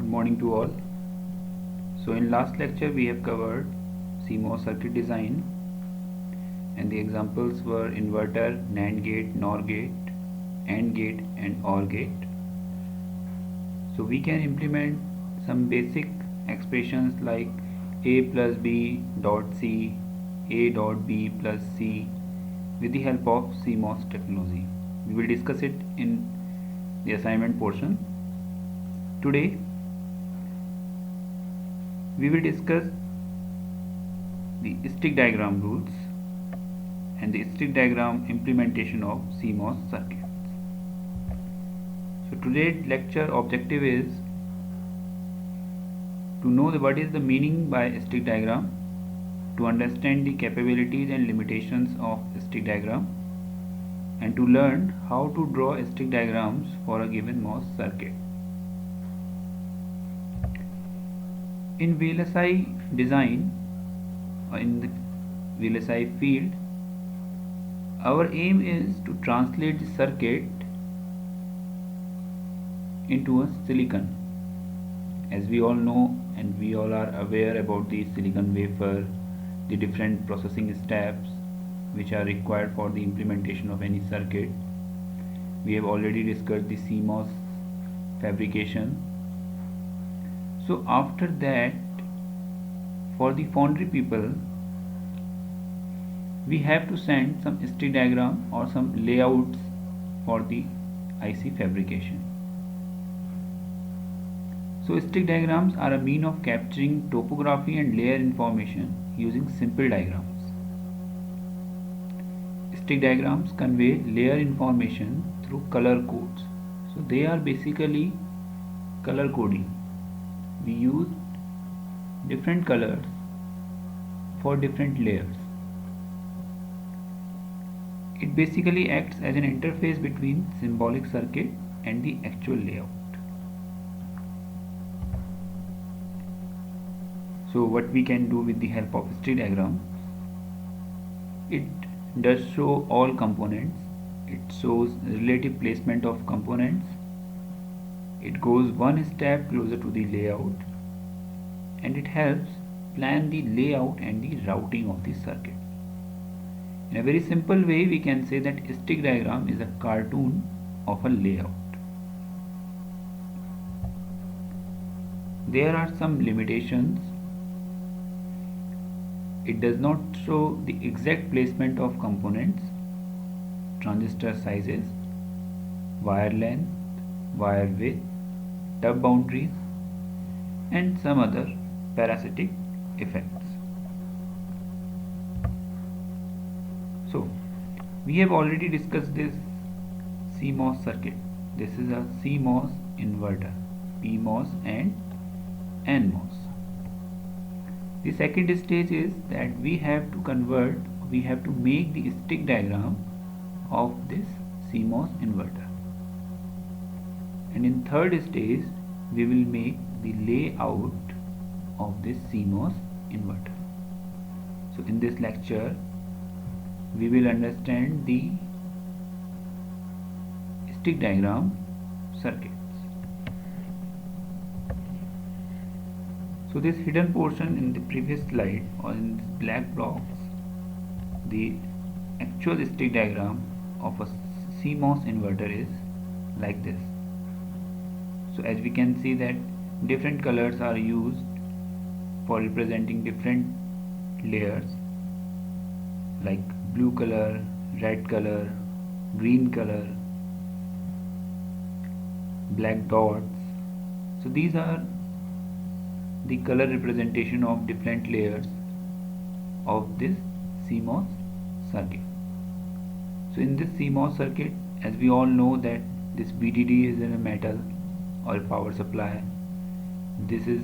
Morning to all. So in last lecture we have covered CMOS circuit design and the examples were inverter, NAND gate, NOR gate, AND gate and OR gate. So we can implement some basic expressions like A plus B dot C, A dot B plus C with the help of CMOS technology. We will discuss it in the assignment portion. Today we will discuss the stick diagram rules and the stick diagram implementation of CMOS circuits. So today's lecture objective is to know what is the meaning by stick diagram, to understand the capabilities and limitations of stick diagram, and to learn how to draw stick diagrams for a given MOS circuit. In VLSI design or in the VLSI field, our aim is to translate the circuit into a silicon. As we all know and we all are aware about the silicon wafer, the different processing steps which are required for the implementation of any circuit. We have already discussed the CMOS fabrication. So after that, for the foundry people, we have to send some stick diagram or some layouts for the IC fabrication. So stick diagrams are a mean of capturing topography and layer information using simple diagrams. Stick diagrams convey layer information through color codes. So they are basically color coding. We use different colors for different layers. It basically acts as an interface between symbolic circuit and the actual layout. So what we can do with the help of stick diagram, it does show all components. It shows relative placement of components. It goes one step closer to the layout, and it helps plan the layout and the routing of the circuit. In a very simple way, we can say that stick diagram is a cartoon of a layout. There are some limitations. It does not show the exact placement of components, transistor sizes, wire length, wire width, tub boundaries, and some other parasitic effects. So we have already discussed this CMOS circuit. This is a CMOS inverter, PMOS and NMOS. The second stage is that we have to make the stick diagram of this CMOS inverter. And in third stage, we will make the layout of this CMOS inverter. So in this lecture, we will understand the stick diagram circuits. So this hidden portion in the previous slide or in this black blocks, the actual stick diagram of a CMOS inverter is like this. So as we can see that different colors are used for representing different layers like blue color, red color, green color, black dots. So these are the color representation of different layers of this CMOS circuit. So in this CMOS circuit, as we all know that this VDD is in a metal or a power supply. This is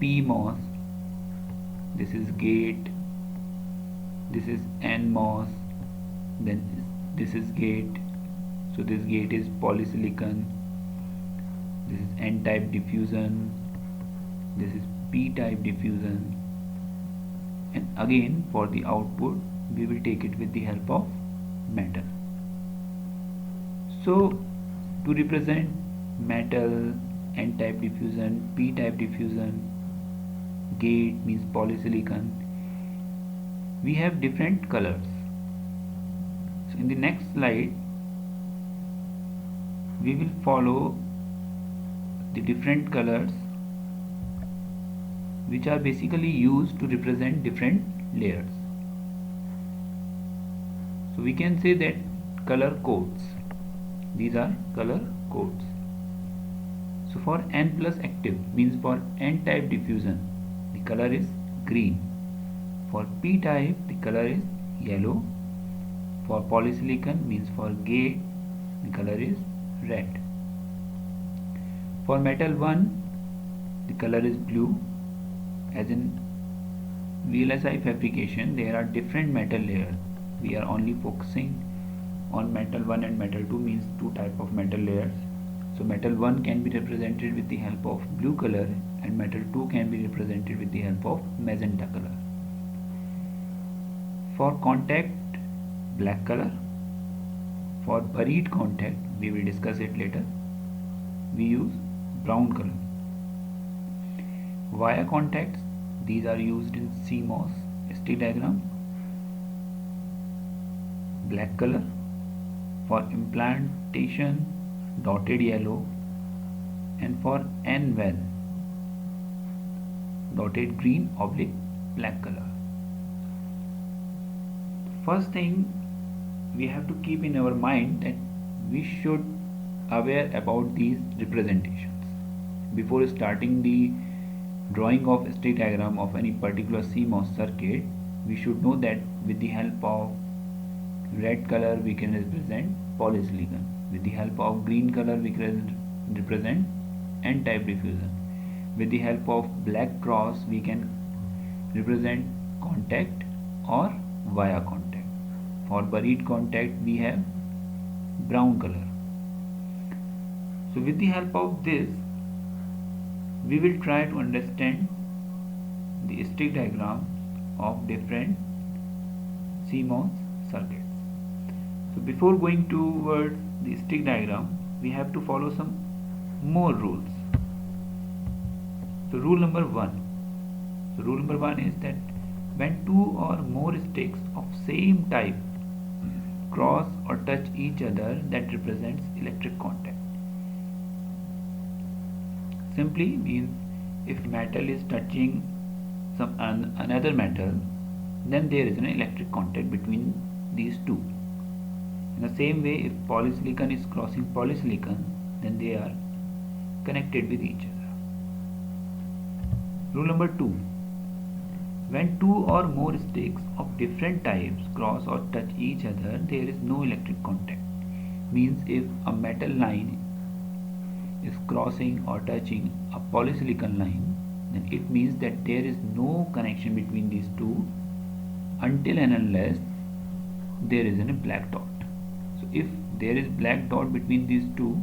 PMOS, this is gate, this is NMOS, then this is gate. So this gate is polysilicon, this is N-type diffusion, this is P-type diffusion, and again for the output we will take it with the help of metal. So to represent metal, N-type diffusion, p-type diffusion, gate means polysilicon. We have different colors. So in the next slide we will follow the different colors which are basically used to represent different layers. So we can say that color codes. These are color codes. So for N plus active means for N-type diffusion, the color is green. For P-type, the color is yellow. For polysilicon means for gate, the color is red. For metal 1, the color is blue. As in VLSI fabrication, there are different metal layers. We are only focusing on metal 1 and metal 2 means two type of metal layers. So metal 1 can be represented with the help of blue color and metal 2 can be represented with the help of magenta color. For contact, black color. For buried contact, we will discuss it later, we use brown color. Via contacts, these are used in CMOS stick diagram, black color. For implantation, dotted yellow, and for N-well, dotted green oblique black color. First thing we have to keep in our mind that we should aware about these representations. Before starting the drawing of stick diagram of any particular CMOS circuit, we should know that with the help of red color we can represent polysilicon. With the help of green color we can represent N-type diffusion. With the help of black cross we can represent contact or via contact. For buried contact we have brown color. So with the help of this we will try to understand the stick diagram of different CMOS circuits. So before going towards the stick diagram, we have to follow some more rules. So rule number 1. So rule number 1 is that when two or more sticks of same type cross or touch each other, that represents electric contact. Simply means if metal is touching some another metal, then there is an electric contact between these two. In the same way, if polysilicon is crossing polysilicon, then they are connected with each other. Rule number 2. When two or more sticks of different types cross or touch each other, there is no electric contact. Means if a metal line is crossing or touching a polysilicon line, then it means that there is no connection between these two until and unless there is a black dot. So if there is black dot between these two,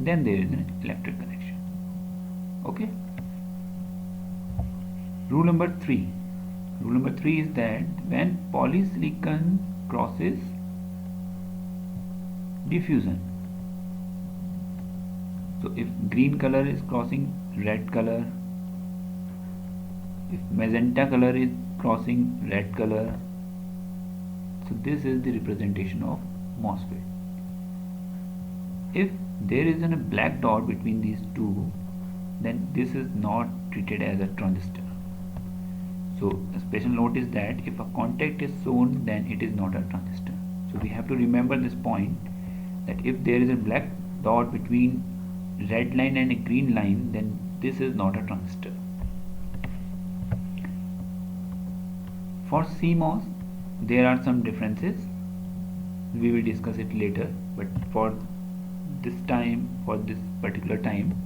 then there is an electric connection. Okay. Rule number 3. Rule number 3 is that when polysilicon crosses diffusion, so if green color is crossing red color, if magenta color is crossing red color, so this is the representation of MOSFET. If there is a black dot between these two, then this is not treated as a transistor. So a special note is that if a contact is shown, then it is not a transistor. So we have to remember this point, that if there is a black dot between red line and a green line, then this is not a transistor. For CMOS, there are some differences. We will discuss it later, but for this particular time,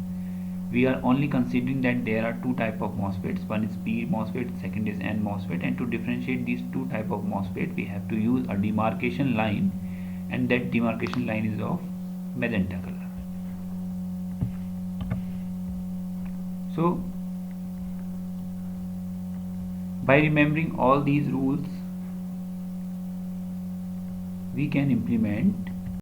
we are only considering that there are two type of MOSFETs. One is P MOSFET, second is N MOSFET, and to differentiate these two type of MOSFET, we have to use a demarcation line, and that demarcation line is of magenta color. So by remembering all these rules, we can implement